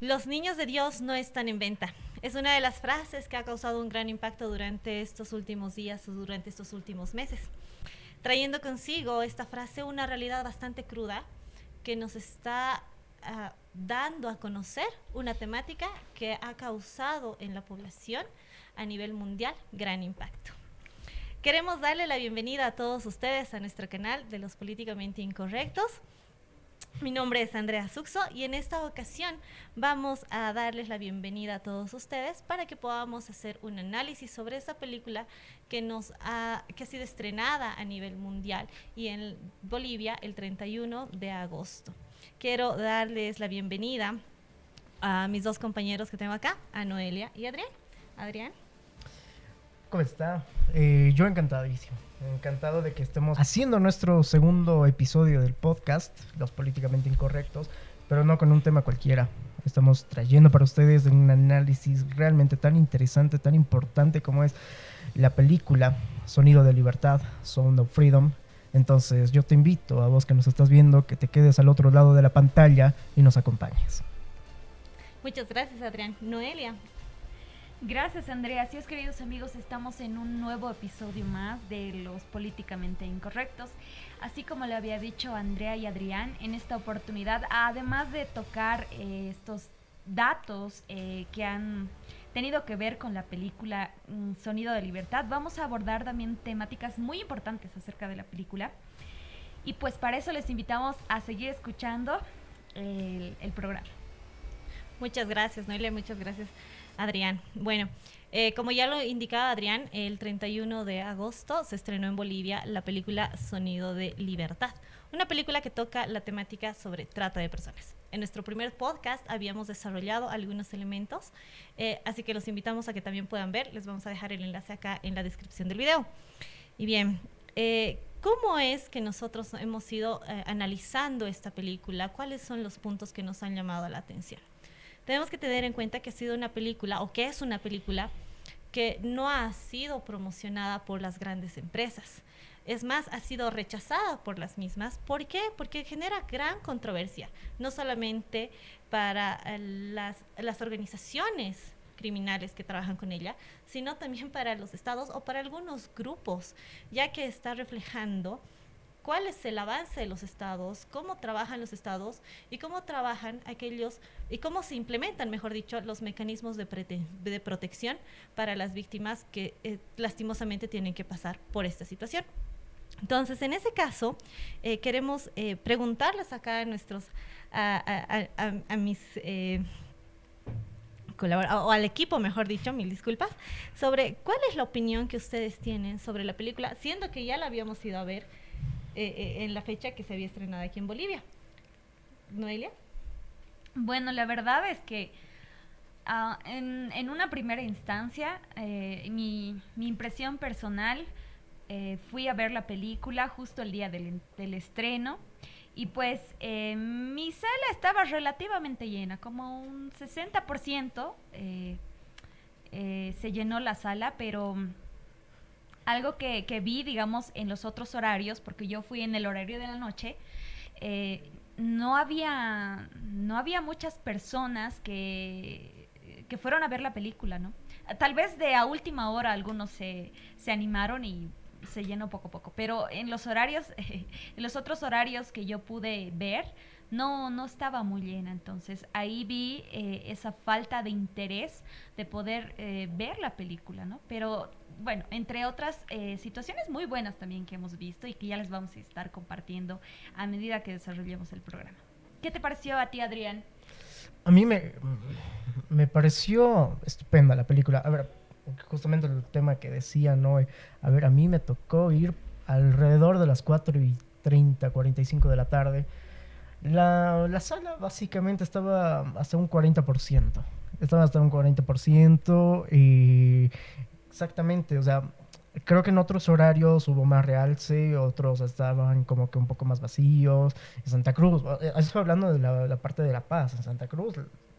Los niños de Dios no están en venta. Es una de las frases que ha causado un gran impacto durante estos últimos días o durante estos últimos meses, trayendo consigo esta frase una realidad bastante cruda que nos está dando a conocer una temática que ha causado en la población a nivel mundial gran impacto. Queremos darle la bienvenida a todos ustedes a nuestro canal de los políticamente incorrectos. Mi nombre es Andrea Suxo y en esta ocasión vamos a darles la bienvenida a todos ustedes para que podamos hacer un análisis sobre esta película que ha sido estrenada a nivel mundial y en Bolivia el 31 de agosto. Quiero darles la bienvenida a mis dos compañeros que tengo acá, a Noelia y Adrián. Adrián. ¿Cómo está? Yo encantadísimo. Encantado de que estemos haciendo nuestro segundo episodio del podcast, Los Políticamente Incorrectos, pero no con un tema cualquiera. Estamos trayendo para ustedes un análisis realmente tan interesante, tan importante como es la película Sonido de Libertad, Sound of Freedom. Entonces yo te invito a vos que nos estás viendo que te quedes al otro lado de la pantalla y nos acompañes. Muchas gracias, Adrián. Noelia. Gracias, Andrea. Así es, queridos amigos, estamos en un nuevo episodio más de Los Políticamente Incorrectos. Así como le había dicho Andrea y Adrián, en esta oportunidad, además de tocar estos datos que han tenido que ver con la película Sonido de Libertad, vamos a abordar también temáticas muy importantes acerca de la película. Y pues para eso les invitamos a seguir escuchando el programa. Muchas gracias, Noelia. Muchas gracias, Adrián. Bueno, como ya lo indicaba Adrián, el 31 de agosto se estrenó en Bolivia la película Sonido de Libertad, una película que toca la temática sobre trata de personas. En nuestro primer podcast habíamos desarrollado algunos elementos, así que los invitamos a que también puedan ver. Les vamos a dejar el enlace acá en la descripción del video. Y bien, ¿cómo es que nosotros hemos ido analizando esta película? ¿Cuáles son los puntos que nos han llamado la atención? Tenemos que tener en cuenta que ha sido una película, o que es una película, que no ha sido promocionada por las grandes empresas. Es más, ha sido rechazada por las mismas. ¿Por qué? Porque genera gran controversia, no solamente para las organizaciones criminales que trabajan con ella, sino también para los estados o para algunos grupos, ya que está reflejando cuál es el avance de los estados, cómo trabajan los estados y cómo trabajan aquellos y cómo se implementan, mejor dicho, los mecanismos de protección para las víctimas que lastimosamente tienen que pasar por esta situación. Entonces, en ese caso, queremos preguntarles acá a nuestros, a mis o al equipo, mejor dicho, mil disculpas, sobre cuál es la opinión que ustedes tienen sobre la película, siendo que ya la habíamos ido a ver en la fecha que se había estrenado aquí en Bolivia. ¿Noelia? Bueno, la verdad es que en una primera instancia, mi impresión personal, fui a ver la película justo el día del estreno y pues mi sala estaba relativamente llena, como un 60% se llenó la sala, pero algo que vi, digamos, en los otros horarios, porque yo fui en el horario de la noche, no había muchas personas que fueron a ver la película, ¿no? Tal vez de a última hora algunos se animaron y se llenó poco a poco, pero en los horarios, en los otros horarios que yo pude ver, no estaba muy llena. Entonces ahí vi esa falta de interés de poder ver la película, ¿no? Pero bueno, entre otras situaciones muy buenas también que hemos visto y que ya les vamos a estar compartiendo a medida que desarrollemos el programa. ¿Qué te pareció a ti, Adrián? A mí me pareció estupenda la película. A ver, justamente el tema que decía, ¿no? A ver, a mí me tocó ir alrededor de las 4:30, 45 de la tarde. La sala básicamente estaba hasta un 40%. Estaba hasta un 40% y exactamente, o sea, creo que en otros horarios hubo más realce, otros estaban como que un poco más vacíos. En Santa Cruz, estoy hablando de la parte de La Paz, en Santa Cruz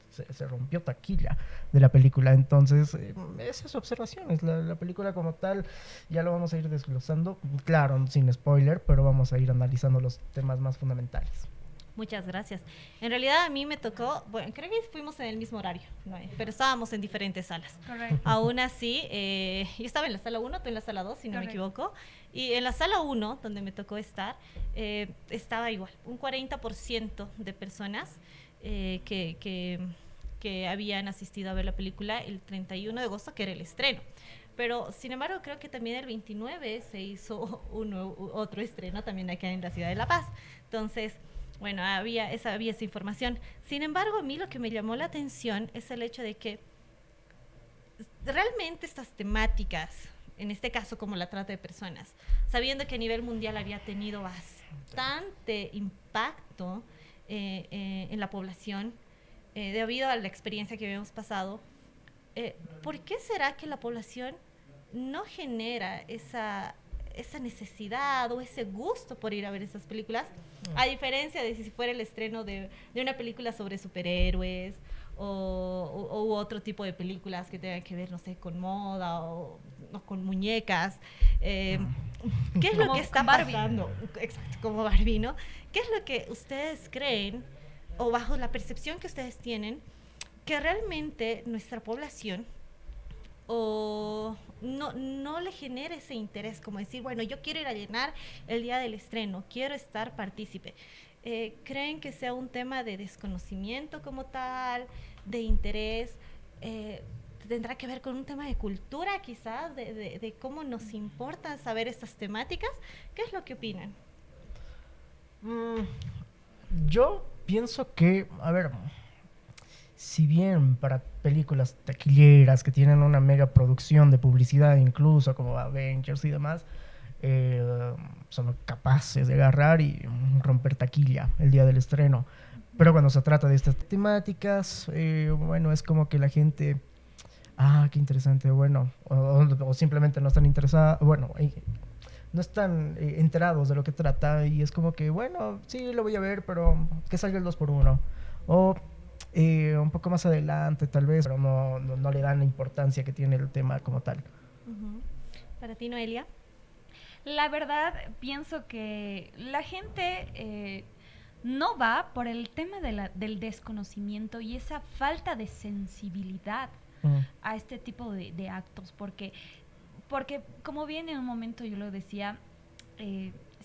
se rompió taquilla de la película. Entonces, esas observaciones, la película como tal, ya lo vamos a ir desglosando, claro, sin spoiler, pero vamos a ir analizando los temas más fundamentales. Muchas gracias. En realidad a mí me tocó, bueno, creo que fuimos en el mismo horario, ¿no? Pero estábamos en diferentes salas. Correcto. Aún así, yo estaba en la sala 1, tú en la sala 2, si no me equivoco. Y en la sala 1, donde me tocó estar, estaba igual, un 40% de personas que habían asistido a ver la película el 31 de agosto, que era el estreno. Pero, sin embargo, creo que también el 29 se hizo otro estreno también acá en la ciudad de La Paz. Entonces, bueno, había esa información. Sin embargo, a mí lo que me llamó la atención es el hecho de que realmente estas temáticas, en este caso como la trata de personas, sabiendo que a nivel mundial había tenido bastante impacto en la población, debido a la experiencia que habíamos pasado, ¿por qué será que la población no genera esa necesidad o ese gusto por ir a ver esas películas? A diferencia de si fuera el estreno de una película sobre superhéroes o otro tipo de películas que tengan que ver, no sé, con moda o con muñecas. ¿Qué es lo que está pasando? Exacto, como Barbie, ¿no? ¿Qué es lo que ustedes creen, o bajo la percepción que ustedes tienen, que realmente nuestra población o no le genera ese interés, como decir, bueno, yo quiero ir a llenar el día del estreno, quiero estar partícipe? ¿Creen que sea un tema de desconocimiento como tal, de interés? ¿Tendrá que ver con un tema de cultura quizás, de cómo nos importa saber estas temáticas? ¿Qué es lo que opinan? Yo pienso que, a ver, si bien para películas taquilleras que tienen una mega producción de publicidad, incluso como Avengers y demás, son capaces de agarrar y romper taquilla el día del estreno. Pero cuando se trata de estas temáticas, bueno, es como que la gente, qué interesante, bueno, o simplemente no están interesados, bueno, no están enterados de lo que trata, y es como que, bueno, sí, lo voy a ver, pero que salga el 2x1. O un poco más adelante, tal vez, pero no le dan la importancia que tiene el tema como tal. Uh-huh. ¿Para ti, Noelia? La verdad, pienso que la gente no va por el tema del desconocimiento y esa falta de sensibilidad a este tipo de actos, porque como bien en un momento yo lo decía,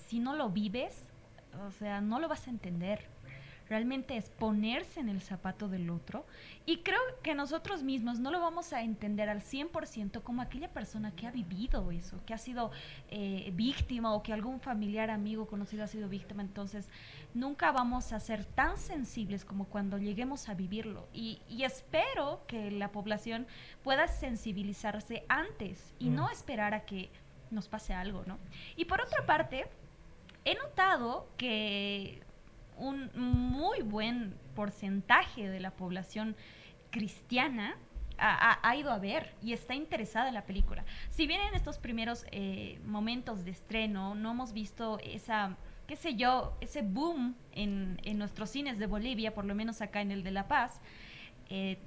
si no lo vives, o sea, no lo vas a entender. Realmente es ponerse en el zapato del otro, y creo que nosotros mismos no lo vamos a entender al 100% como aquella persona que ha vivido eso, que ha sido víctima, o que algún familiar, amigo, conocido ha sido víctima. Entonces nunca vamos a ser tan sensibles como cuando lleguemos a vivirlo, y espero que la población pueda sensibilizarse antes y no esperar a que nos pase algo, ¿no? Y por otra parte, he notado que un muy buen porcentaje de la población cristiana ha ido a ver y está interesada en la película. Si bien en estos primeros momentos de estreno no hemos visto ese boom en nuestros cines de Bolivia, por lo menos acá en el de La Paz,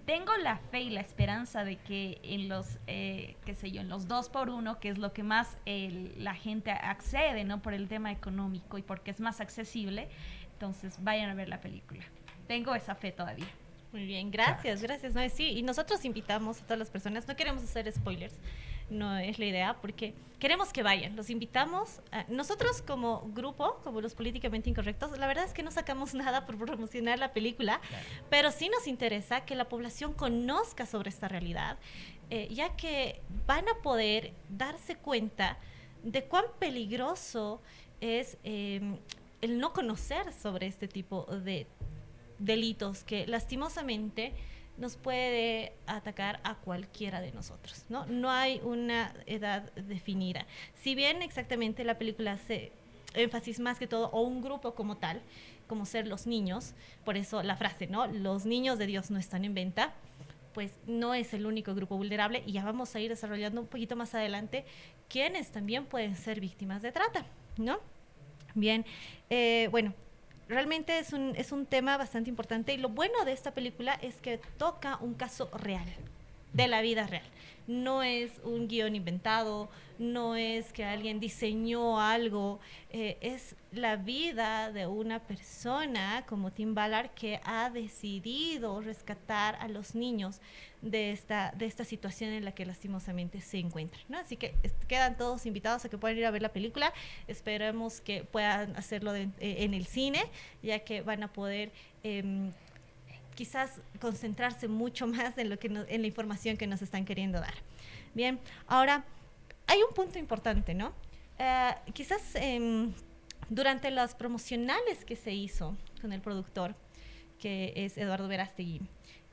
tengo la fe y la esperanza de que en los, en los 2x1, que es lo que más la gente accede, ¿no? Por el tema económico y porque es más accesible, entonces vayan a ver la película. Tengo esa fe todavía. Muy bien, gracias. No, sí, y nosotros invitamos a todas las personas, no queremos hacer spoilers, no es la idea, porque queremos que vayan, los invitamos. Nosotros como grupo, como los políticamente incorrectos, la verdad es que no sacamos nada por promocionar la película, pero sí nos interesa que la población conozca sobre esta realidad, ya que van a poder darse cuenta de cuán peligroso es el no conocer sobre este tipo de delitos que lastimosamente nos puede atacar a cualquiera de nosotros, ¿no? No hay una edad definida. Si bien exactamente la película hace énfasis más que todo, o un grupo como tal, como ser los niños, por eso la frase, ¿no? Los niños de Dios no están en venta, pues no es el único grupo vulnerable, y ya vamos a ir desarrollando un poquito más adelante quienes también pueden ser víctimas de trata, ¿no? Bien, bueno, realmente es un tema bastante importante, y lo bueno de esta película es que toca un caso real, de la vida real. No es un guión inventado, no es que alguien diseñó algo, es la vida de una persona como Tim Ballard que ha decidido rescatar a los niños de esta situación en la que lastimosamente se encuentran, ¿no? Así que quedan todos invitados a que puedan ir a ver la película. Esperemos que puedan hacerlo en el cine, ya que van a poder quizás concentrarse mucho más en en la información que nos están queriendo dar. Bien, ahora hay un punto importante, ¿no? Quizás durante las promocionales que se hizo con el productor, que es Eduardo Verástegui,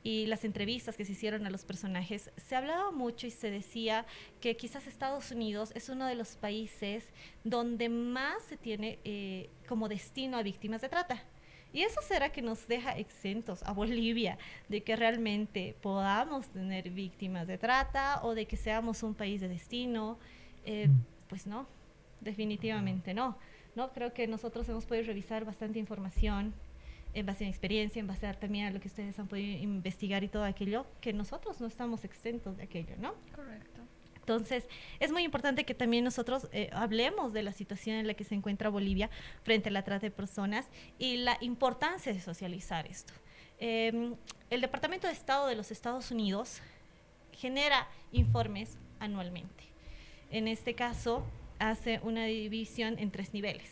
y las entrevistas que se hicieron a los personajes, se hablaba mucho y se decía que quizás Estados Unidos es uno de los países donde más se tiene como destino a víctimas de trata. ¿Y eso será que nos deja exentos a Bolivia de que realmente podamos tener víctimas de trata o de que seamos un país de destino? Pues no, definitivamente no. No, creo que nosotros hemos podido revisar bastante información en base a mi experiencia, en base también a lo que ustedes han podido investigar y todo aquello, que nosotros no estamos exentos de aquello, ¿no? Correcto. Entonces, es muy importante que también nosotros hablemos de la situación en la que se encuentra Bolivia frente a la trata de personas y la importancia de socializar esto. El Departamento de Estado de los Estados Unidos genera informes anualmente. En este caso, hace una división en 3 niveles,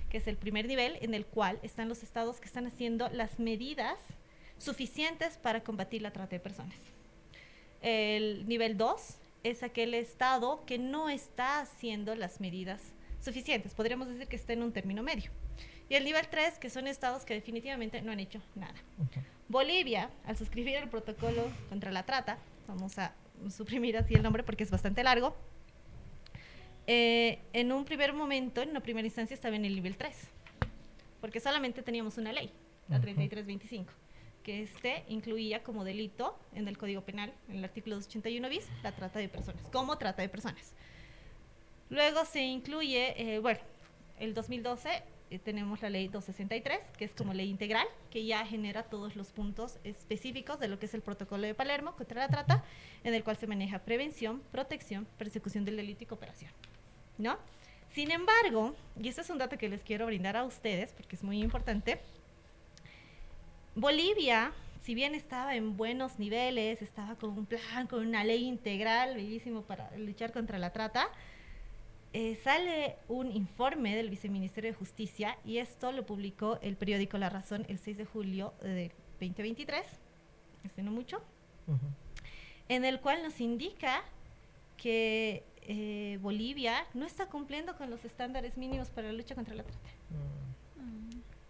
que es el primer nivel en el cual están los estados que están haciendo las medidas suficientes para combatir la trata de personas. El nivel 2 es aquel estado que no está haciendo las medidas suficientes. Podríamos decir que está en un término medio. Y el nivel 3, que son estados que definitivamente no han hecho nada. Okay. Bolivia, al suscribir el protocolo contra la trata, vamos a suprimir así el nombre porque es bastante largo, en un primer momento, en una primera instancia, estaba en el nivel 3, porque solamente teníamos una ley, la 3325. Que incluía como delito en el Código Penal, en el artículo 281 bis, la trata de personas, como trata de personas. Luego se incluye, el 2012 tenemos la ley 263, que es como ley integral, que ya genera todos los puntos específicos de lo que es el protocolo de Palermo contra la trata, en el cual se maneja prevención, protección, persecución del delito y cooperación, ¿no? Sin embargo, y este es un dato que les quiero brindar a ustedes, porque es muy importante, Bolivia, si bien estaba en buenos niveles, estaba con un plan, con una ley integral, bellísimo para luchar contra la trata, sale un informe del Viceministerio de Justicia, y esto lo publicó el periódico La Razón el 6 de julio de 2023, no mucho, en el cual nos indica que Bolivia no está cumpliendo con los estándares mínimos para la lucha contra la trata.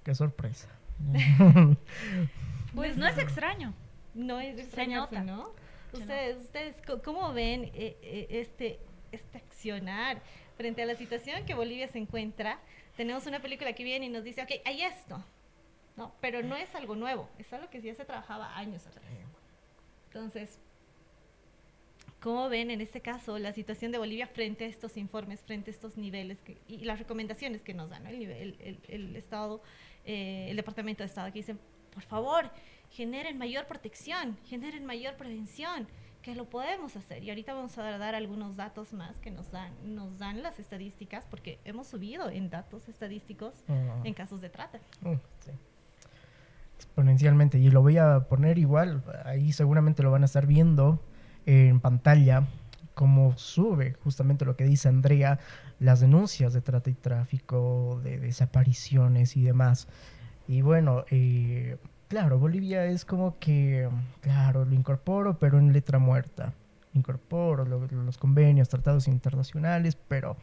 Qué sorpresa. Pues no es extraño. No es extraño, ¿no? Ustedes, ¿cómo ven este accionar frente a la situación que Bolivia se encuentra? Tenemos una película que viene y nos dice, ok, hay esto, ¿no? Pero no es algo nuevo, es algo que ya se trabajaba años atrás. Entonces, ¿cómo ven en este caso la situación de Bolivia frente a estos informes, frente a estos niveles y las recomendaciones que nos dan, ¿no? El Estado, el Departamento de Estado, que dicen, por favor, generen mayor protección, generen mayor prevención, que lo podemos hacer? Y ahorita vamos a dar algunos datos más que nos dan las estadísticas, porque hemos subido en datos estadísticos en casos de trata. Sí. Exponencialmente, y lo voy a poner igual, ahí seguramente lo van a estar viendo en pantalla, como sube justamente lo que dice Andrea, las denuncias de trata y tráfico, de desapariciones y demás. Y bueno, claro, Bolivia es como que, claro, lo incorporo, pero en letra muerta. Incorporo los convenios, tratados internacionales, pero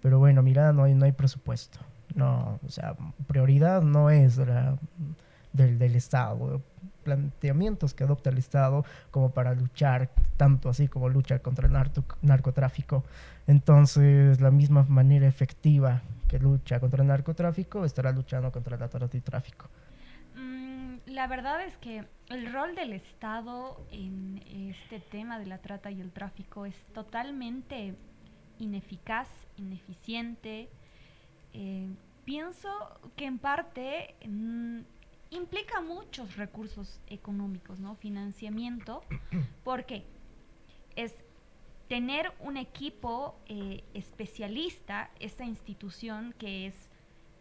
bueno, mira, no hay presupuesto. No, o sea, prioridad no es del Estado, planteamientos que adopta el Estado como para luchar, tanto así como lucha contra el narcotráfico. Entonces, la misma manera efectiva que lucha contra el narcotráfico estará luchando contra la trata y tráfico. La verdad es que el rol del Estado en este tema de la trata y el tráfico es totalmente ineficaz, ineficiente. Pienso que en parte implica muchos recursos económicos, ¿no? Financiamiento. ¿Por qué? es tener un equipo especialista, esta institución que es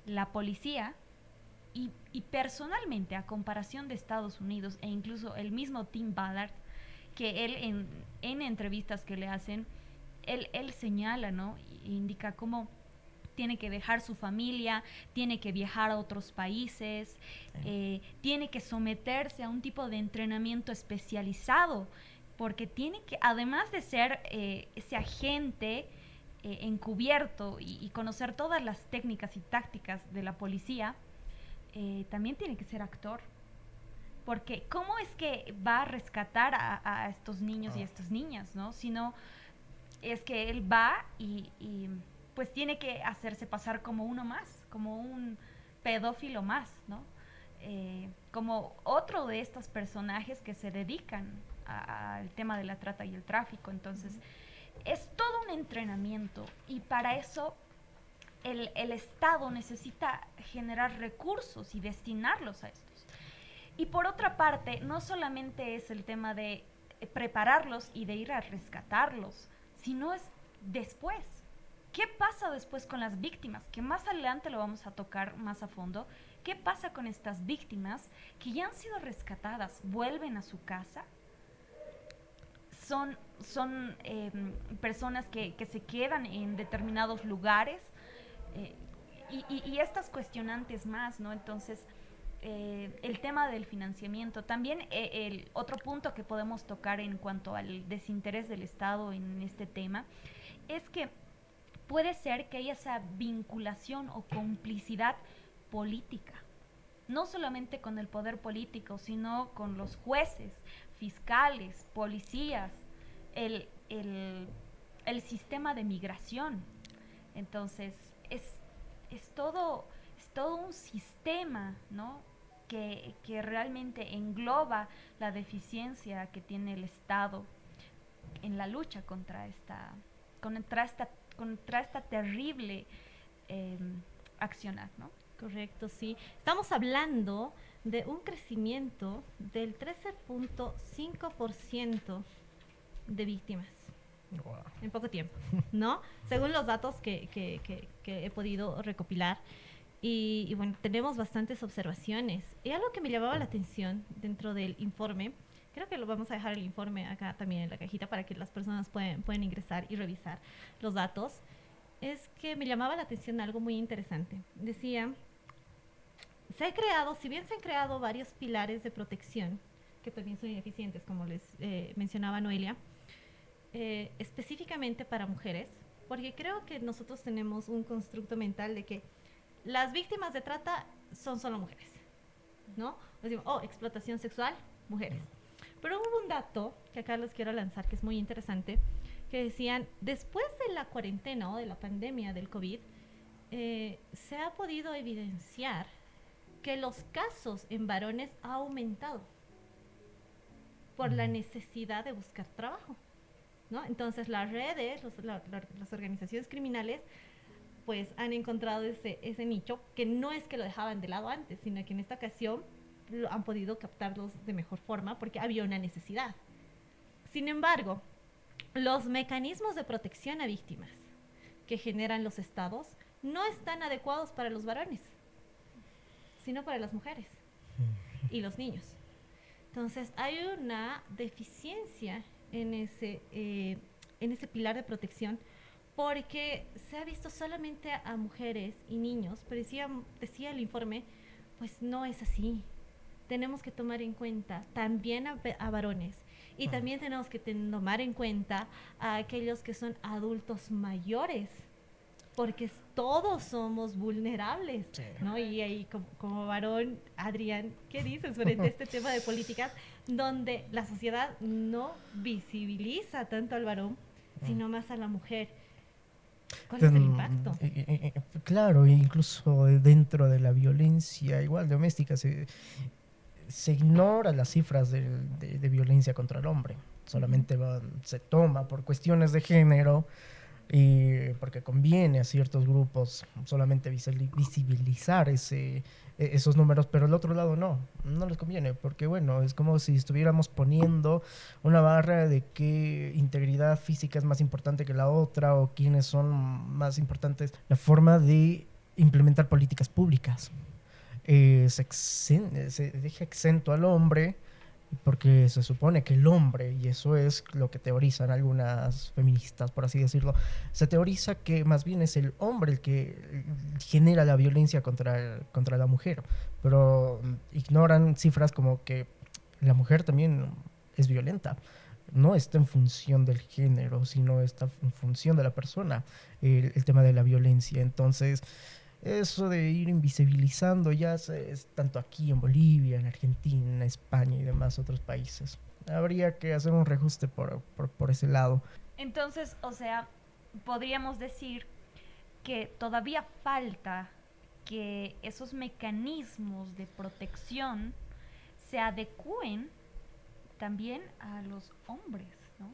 la policía, y personalmente, a comparación de Estados Unidos e incluso el mismo Tim Ballard, que él en entrevistas que le hacen, él señala, ¿no? Indica cómo tiene que dejar su familia, tiene que viajar a otros países, tiene que someterse a un tipo de entrenamiento especializado, porque tiene que, además de ser ese agente encubierto y conocer todas las técnicas y tácticas de la policía, también tiene que ser actor. Porque ¿cómo es que va a rescatar a estos niños y a estas niñas, ¿no? Sino es que él va y pues tiene que hacerse pasar como uno más, como un pedófilo más, ¿no? Como otro de estos personajes que se dedican al tema de la trata y el tráfico. Entonces, es todo un entrenamiento, y para eso el Estado necesita generar recursos y destinarlos a estos. Y por otra parte, no solamente es el tema de prepararlos y de ir a rescatarlos, sino es después. ¿Qué pasa después con las víctimas? Que más adelante lo vamos a tocar más a fondo. ¿Qué pasa con estas víctimas que ya han sido rescatadas? ¿Vuelven a su casa? Son personas que se quedan en determinados lugares, y estas cuestionantes más, ¿no? Entonces, el tema del financiamiento. También el otro punto que podemos tocar en cuanto al desinterés del Estado en este tema es que puede ser que haya esa vinculación o complicidad política, no solamente con el poder político, sino con los jueces, fiscales, policías, el sistema de migración. Entonces, es todo un sistema, ¿no? que realmente engloba la deficiencia que tiene el Estado en la lucha contra esta terrible accionar, ¿no? Correcto, sí. Estamos hablando de un crecimiento del 13.5% de víctimas. Wow. En poco tiempo, ¿no? Según los datos que he podido recopilar. Y bueno, tenemos bastantes observaciones. Y algo que me llamaba la atención dentro del informe, creo que lo vamos a dejar el informe acá también en la cajita para que las personas pueden ingresar y revisar los datos, es que me llamaba la atención algo muy interesante. Decía, si bien se han creado varios pilares de protección, que también son ineficientes, como les mencionaba Noelia, específicamente para mujeres, porque creo que nosotros tenemos un constructo mental de que las víctimas de trata son solo mujeres, ¿no? Decimos, explotación sexual, mujeres. Pero hubo un dato que acá les quiero lanzar que es muy interesante, que decían, después de la cuarentena o de la pandemia del COVID, se ha podido evidenciar que los casos en varones ha aumentado por la necesidad de buscar trabajo, ¿no? Entonces las redes, las organizaciones criminales, pues han encontrado ese nicho que no es que lo dejaban de lado antes, sino que en esta ocasión han podido captarlos de mejor forma porque había una necesidad. Sin embargo, los mecanismos de protección a víctimas que generan los estados no están adecuados para los varones, sino para las mujeres y los niños. Entonces, hay una deficiencia en ese pilar de protección, porque se ha visto solamente a mujeres y niños, pero decía el informe, pues no es así. Tenemos que tomar en cuenta también a varones, y también tenemos que tomar en cuenta a aquellos que son adultos mayores, porque todos somos vulnerables, sí, ¿no? Y ahí como varón, Adrián, ¿qué dices frente a este tema de políticas donde la sociedad no visibiliza tanto al varón, sino más a la mujer? ¿Cuál es el impacto? Claro, incluso dentro de la violencia igual doméstica se ignora las cifras de violencia contra el hombre. Solamente se toma por cuestiones de género porque conviene a ciertos grupos solamente visibilizar esos números, pero el otro lado no les conviene, porque bueno, es como si estuviéramos poniendo una barra de qué integridad física es más importante que la otra o quiénes son más importantes, la forma de implementar políticas públicas. Se deja exento al hombre porque se supone que el hombre, y eso es lo que teorizan algunas feministas, por así decirlo, se teoriza que más bien es el hombre el que genera la violencia contra la mujer, pero ignoran cifras como que la mujer también es violenta. No está en función del género, sino está en función de la persona, el tema de la violencia. Entonces, eso de ir invisibilizando ya es tanto aquí en Bolivia, en Argentina, España y demás otros países. Habría que hacer un reajuste por ese lado. Entonces, o sea, podríamos decir que todavía falta que esos mecanismos de protección se adecúen también a los hombres, ¿no?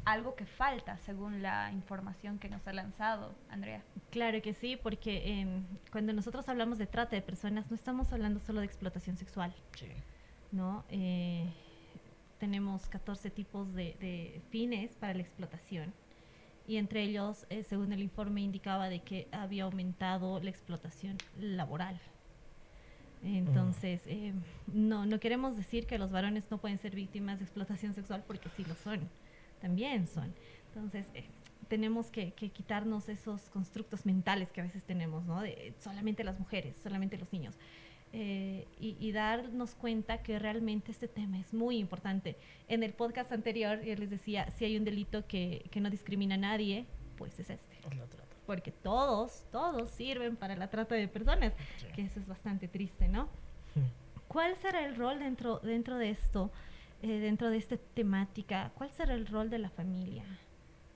Algo que falta según la información que nos ha lanzado Andrea. Claro que sí, porque cuando nosotros hablamos de trata de personas, no estamos hablando solo de explotación sexual, Sí. ¿no? Tenemos 14 tipos de fines para la explotación. Y entre ellos, según el informe, indicaba de que había aumentado la explotación laboral. Entonces, no queremos decir que los varones no pueden ser víctimas de explotación sexual, porque sí lo son, también son. Entonces, tenemos que quitarnos esos constructos mentales que a veces tenemos, ¿no? De solamente las mujeres, solamente los niños. Y darnos cuenta que realmente este tema es muy importante. En el podcast anterior yo les decía, si hay un delito que no discrimina a nadie, pues es este. Porque todos sirven para la trata de personas, sí. Que eso es bastante triste, ¿no? ¿Cuál será el rol dentro de esto, dentro de esta temática? ¿Cuál será el rol de la familia?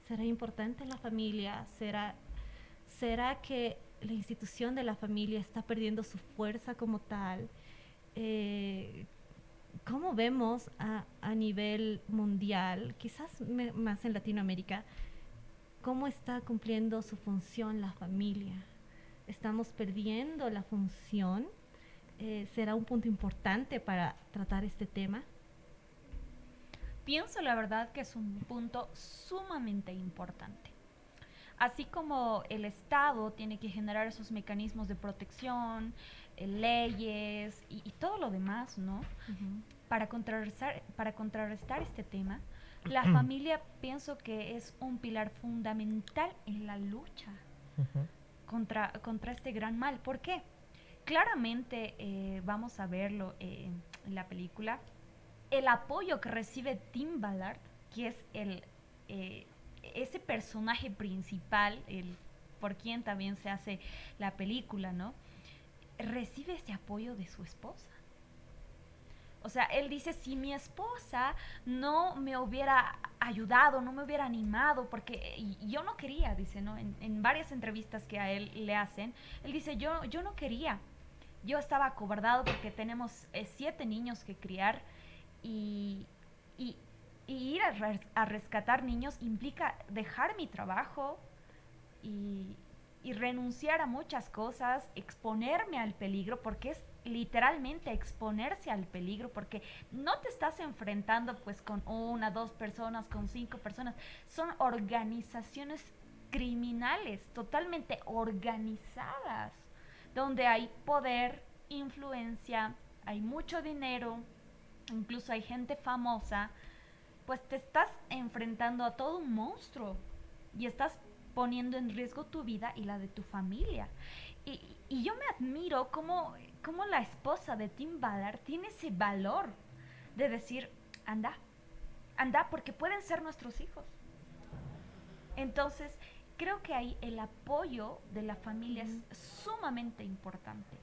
¿Será importante la familia? ¿Será que la institución de la familia está perdiendo su fuerza como tal? ¿Cómo vemos a nivel mundial, quizás más en Latinoamérica, cómo está cumpliendo su función la familia? ¿Estamos perdiendo la función? ¿Será un punto importante para tratar este tema? Pienso la verdad que es un punto sumamente importante. Así como el Estado tiene que generar esos mecanismos de protección, leyes y todo lo demás, ¿no? Uh-huh. Para contrarrestar este tema, la familia pienso que es un pilar fundamental en la lucha contra este gran mal. ¿Por qué? Claramente vamos a verlo en la película. El apoyo que recibe Tim Ballard, que es ese personaje principal, por quien también se hace la película, ¿no? Recibe ese apoyo de su esposa. O sea, él dice, si mi esposa no me hubiera ayudado, no me hubiera animado, porque yo no quería, dice, ¿no? En varias entrevistas que a él le hacen, él dice, yo no quería. Yo estaba acobardado porque tenemos 7 niños que criar y ir a rescatar niños implica dejar mi trabajo y renunciar a muchas cosas, exponerme al peligro, porque es literalmente exponerse al peligro, porque no te estás enfrentando pues con 1, 2 personas, con 5 personas, son organizaciones criminales totalmente organizadas, donde hay poder, influencia, hay mucho dinero, incluso hay gente famosa, pues te estás enfrentando a todo un monstruo y estás poniendo en riesgo tu vida y la de tu familia. Y yo me admiro cómo la esposa de Tim Ballard tiene ese valor de decir, anda, porque pueden ser nuestros hijos. Entonces, creo que ahí el apoyo de la familia es sumamente importante.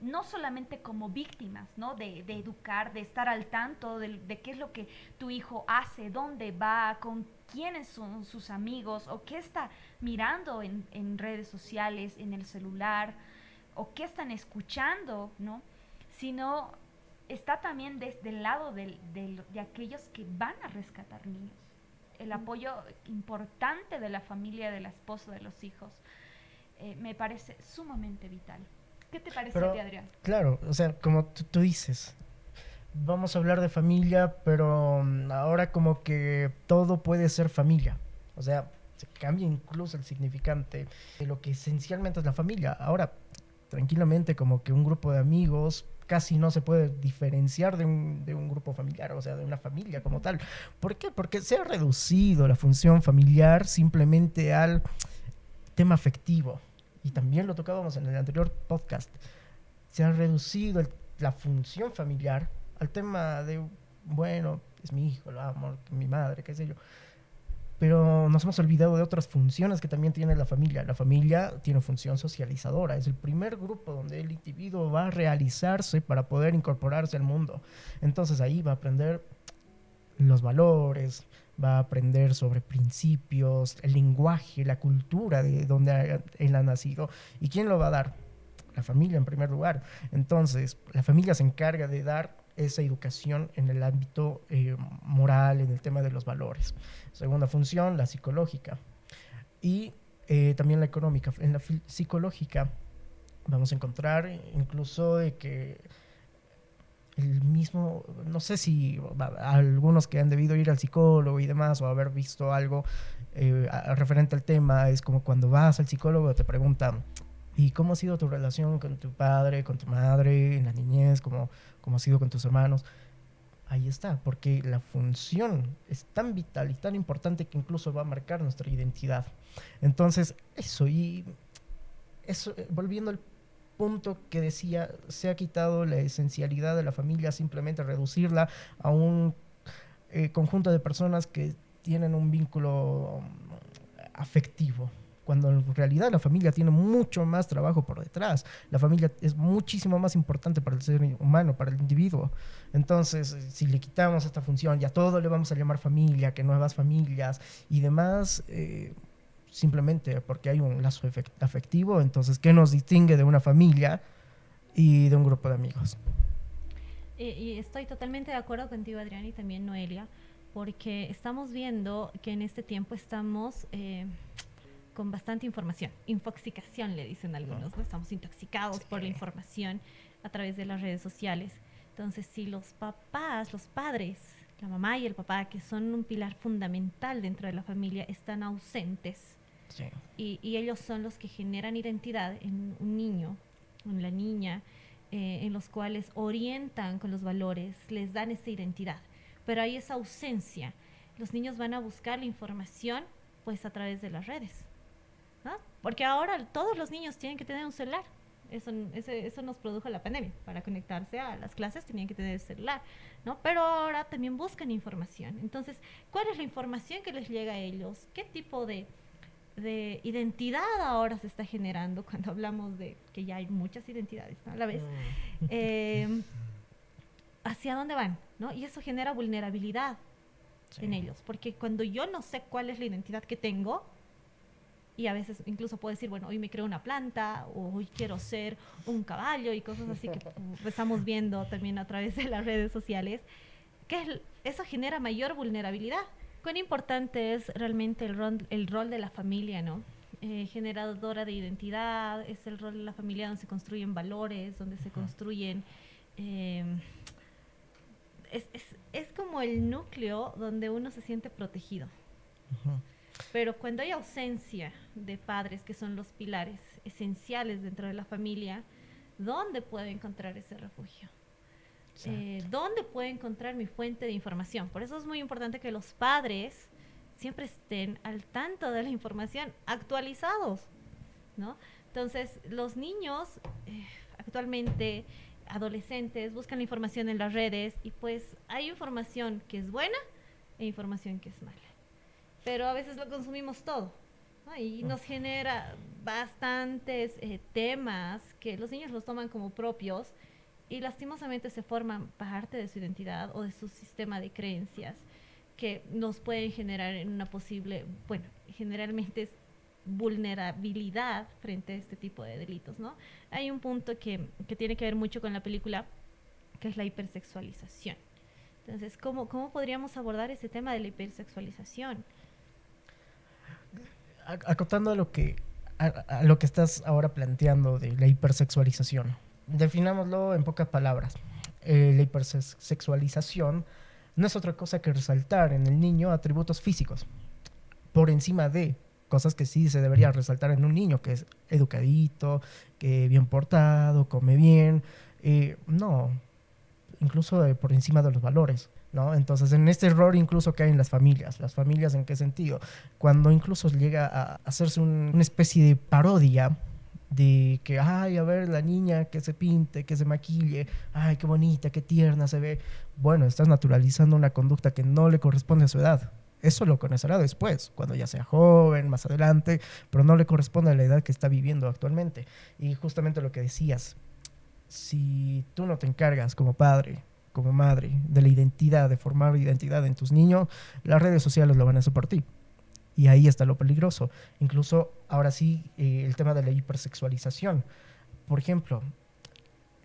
No solamente como víctimas, ¿no? De educar, de estar al tanto de qué es lo que tu hijo hace, dónde va, con quiénes son sus amigos, o qué está mirando en redes sociales, en el celular, o qué están escuchando, ¿no? Sino está también desde el lado de aquellos que van a rescatar niños. el apoyo importante de la familia, de la esposa, de los hijos, me parece sumamente vital. ¿Qué te parece a ti, Adrián? Claro, o sea, como tú dices, vamos a hablar de familia, pero ahora como que todo puede ser familia. O sea, se cambia incluso el significante de lo que esencialmente es la familia. Ahora, tranquilamente, como que un grupo de amigos casi no se puede diferenciar de un grupo familiar, o sea, de una familia como tal. ¿Por qué? Porque se ha reducido la función familiar simplemente al tema afectivo. Y también lo tocábamos en el anterior podcast. Se ha reducido la función familiar al tema de, bueno, es mi hijo, lo amo, mi madre, qué sé yo. Pero nos hemos olvidado de otras funciones que también tiene la familia. La familia tiene función socializadora. Es el primer grupo donde el individuo va a realizarse para poder incorporarse al mundo. Entonces ahí va a aprender los valores, va a aprender sobre principios, el lenguaje, la cultura de donde él ha nacido. ¿Y quién lo va a dar? La familia en primer lugar. Entonces, la familia se encarga de dar esa educación en el ámbito moral, en el tema de los valores. Segunda función, la psicológica. Y también la económica. En la psicológica vamos a encontrar incluso de que el mismo, no sé si algunos que han debido ir al psicólogo y demás o haber visto algo referente al tema, es como cuando vas al psicólogo te preguntan, ¿y cómo ha sido tu relación con tu padre, con tu madre, en la niñez? ¿Cómo ha sido con tus hermanos? Ahí está, porque la función es tan vital y tan importante que incluso va a marcar nuestra identidad. Entonces, eso volviendo al punto que decía, se ha quitado la esencialidad de la familia, simplemente reducirla a un conjunto de personas que tienen un vínculo afectivo, cuando en realidad la familia tiene mucho más trabajo por detrás. La familia es muchísimo más importante para el ser humano, para el individuo. Entonces, si le quitamos esta función, ya todo le vamos a llamar familia, que nuevas familias y demás, simplemente porque hay un lazo afectivo, entonces, ¿qué nos distingue de una familia y de un grupo de amigos? Y estoy totalmente de acuerdo contigo, Adrián, y también Noelia, porque estamos viendo que en este tiempo estamos con bastante información, infoxicación le dicen algunos, ¿no? Estamos intoxicados por la información a través de las redes sociales. Entonces, si los papás, los padres, la mamá y el papá, que son un pilar fundamental dentro de la familia, están ausentes, Sí. y ellos son los que generan identidad en un niño, en la niña, en los cuales orientan con los valores, les dan esa identidad. Pero hay esa ausencia. Los niños van a buscar la información pues a través de las redes, ¿no? Porque ahora todos los niños tienen que tener un celular. Eso nos produjo la pandemia. Para conectarse a las clases tenían que tener el celular, ¿no? Pero ahora también buscan información. Entonces, ¿cuál es la información que les llega a ellos? ¿Qué tipo de identidad ahora se está generando cuando hablamos de que ya hay muchas identidades, ¿no? A la vez? ¿Hacia dónde van? ¿No? Y eso genera vulnerabilidad en ellos. Porque cuando yo no sé cuál es la identidad que tengo, y a veces incluso puedo decir, bueno, hoy me creo una planta, o hoy quiero ser un caballo, y cosas así que estamos viendo también a través de las redes sociales, eso genera mayor vulnerabilidad. Cuán importante es realmente el rol de la familia, ¿no? Generadora de identidad, es el rol de la familia donde se construyen valores, donde se construyen... es como el núcleo donde uno se siente protegido. Pero cuando hay ausencia de padres, que son los pilares esenciales dentro de la familia, ¿dónde puedo encontrar ese refugio? ¿Dónde puedo encontrar mi fuente de información? Por eso es muy importante que los padres siempre estén al tanto de la información, actualizados, ¿no? Entonces, los niños actualmente, adolescentes, buscan la información en las redes, y pues hay información que es buena e información que es mala. Pero a veces lo consumimos todo, ¿no? Y nos genera bastantes temas que los niños los toman como propios, y lastimosamente se forman parte de su identidad o de su sistema de creencias, que nos pueden generar en una posible, bueno, generalmente es vulnerabilidad frente a este tipo de delitos, ¿no? Hay un punto que tiene que ver mucho con la película, que es la hipersexualización. Entonces, ¿cómo podríamos abordar ese tema de la hipersexualización? Acotando a lo que estás ahora planteando de la hipersexualización, definámoslo en pocas palabras. La hipersexualización no es otra cosa que resaltar en el niño atributos físicos por encima de cosas que sí se debería resaltar en un niño, que es educadito, que bien portado, come bien. No, incluso por encima de los valores, ¿no? Entonces, en este error incluso caen las familias. ¿Las familias en qué sentido? Cuando incluso llega a hacerse una especie de parodia de que, ay, a ver, la niña que se pinte, que se maquille, ay, qué bonita, qué tierna se ve. Bueno, estás naturalizando una conducta que no le corresponde a su edad. Eso lo conocerá después, cuando ya sea joven, más adelante, pero no le corresponde a la edad que está viviendo actualmente. Y justamente lo que decías, si tú no te encargas como padre, como madre, de la identidad, de formar identidad en tus niños, las redes sociales lo van a hacer por ti. Y ahí está lo peligroso. Incluso, ahora sí, el tema de la hipersexualización. Por ejemplo,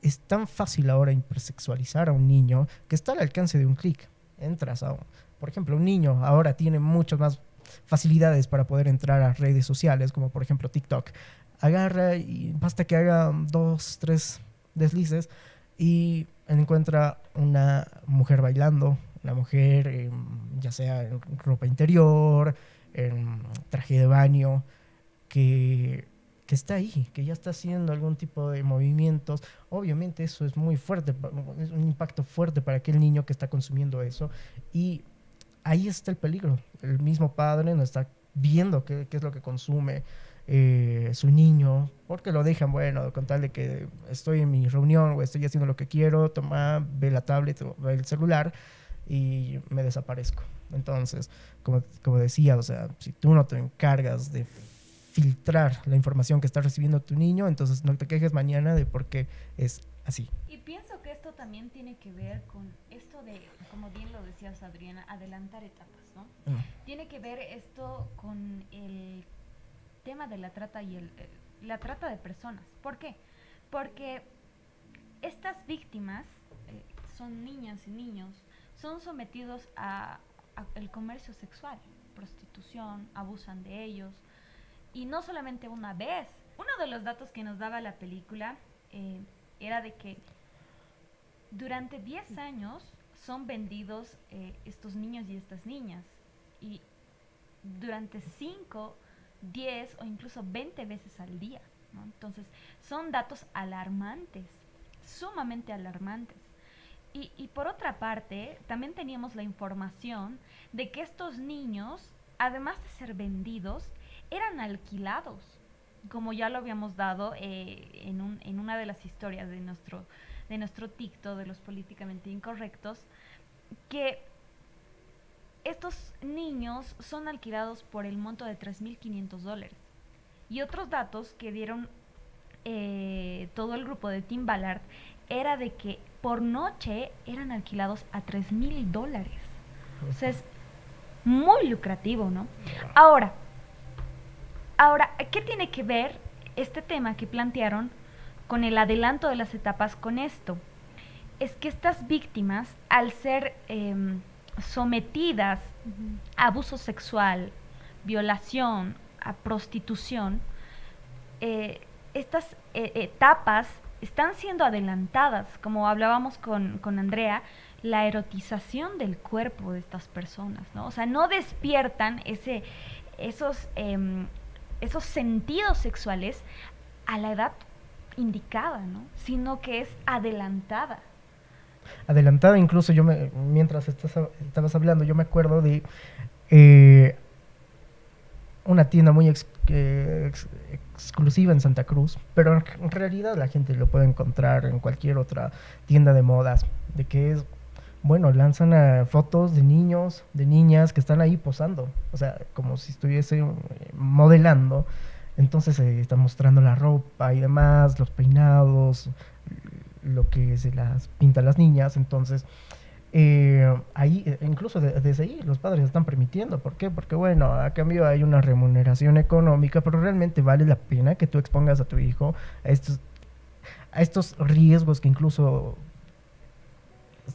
es tan fácil ahora hipersexualizar a un niño que está al alcance de un clic. Entras a... Por ejemplo, un niño ahora tiene muchas más facilidades para poder entrar a redes sociales, como por ejemplo TikTok. Agarra y basta que haga 2, 3 deslices y encuentra una mujer bailando, una mujer ya sea en ropa interior, en traje de baño, que está ahí, que ya está haciendo algún tipo de movimientos. Obviamente eso es muy fuerte, es un impacto fuerte para aquel niño que está consumiendo eso, y ahí está el peligro. El mismo padre no está viendo qué es lo que consume su niño, porque lo dejan, bueno, con tal de que estoy en mi reunión o estoy haciendo lo que quiero, toma, ve la tablet o ve el celular y me desaparezco. Entonces, como decía, o sea, si tú no te encargas de filtrar la información que está recibiendo tu niño, entonces no te quejes mañana de por qué es así. Y pienso que esto también tiene que ver con esto de, como bien lo decías, Adriana, adelantar etapas, ¿no? Tiene que ver esto con el tema de la trata y la trata de personas. ¿Por qué? Porque estas víctimas son niñas y niños, son sometidos a el comercio sexual, prostitución, abusan de ellos, y no solamente una vez. Uno de los datos que nos daba la película era de que durante 10 años son vendidos estos niños y estas niñas, y durante 5, 10 o incluso 20 veces al día, ¿no? Entonces son datos alarmantes, sumamente alarmantes. Y por otra parte, también teníamos la información de que estos niños, además de ser vendidos, eran alquilados, como ya lo habíamos dado en una de las historias de nuestro TikTok de los políticamente incorrectos, que estos niños son alquilados por el monto de $3,500. Y otros datos que dieron todo el grupo de Tim Ballard era de que por noche eran alquilados a $3,000. O sea, es muy lucrativo, ¿no? Ahora, ¿qué tiene que ver este tema que plantearon con el adelanto de las etapas con esto? Es que estas víctimas, al ser sometidas a abuso sexual, violación, a prostitución, estas etapas están siendo adelantadas, como hablábamos con Andrea, la erotización del cuerpo de estas personas, ¿no? O sea, no despiertan esos sentidos sexuales a la edad indicada, ¿no? Sino que es adelantada. Adelantada, incluso mientras estabas hablando, yo me acuerdo de una tienda muy exclusiva en Santa Cruz, pero en realidad la gente lo puede encontrar en cualquier otra tienda de modas, de que es, bueno, lanzan fotos de niños, de niñas que están ahí posando, o sea, como si estuviese modelando. Entonces están mostrando la ropa y demás, los peinados, lo que se las pinta a las niñas. Entonces ahí, incluso desde ahí los padres están permitiendo. ¿Por qué? Porque bueno, a cambio hay una remuneración económica, pero realmente vale la pena que tú expongas a tu hijo a estos riesgos que incluso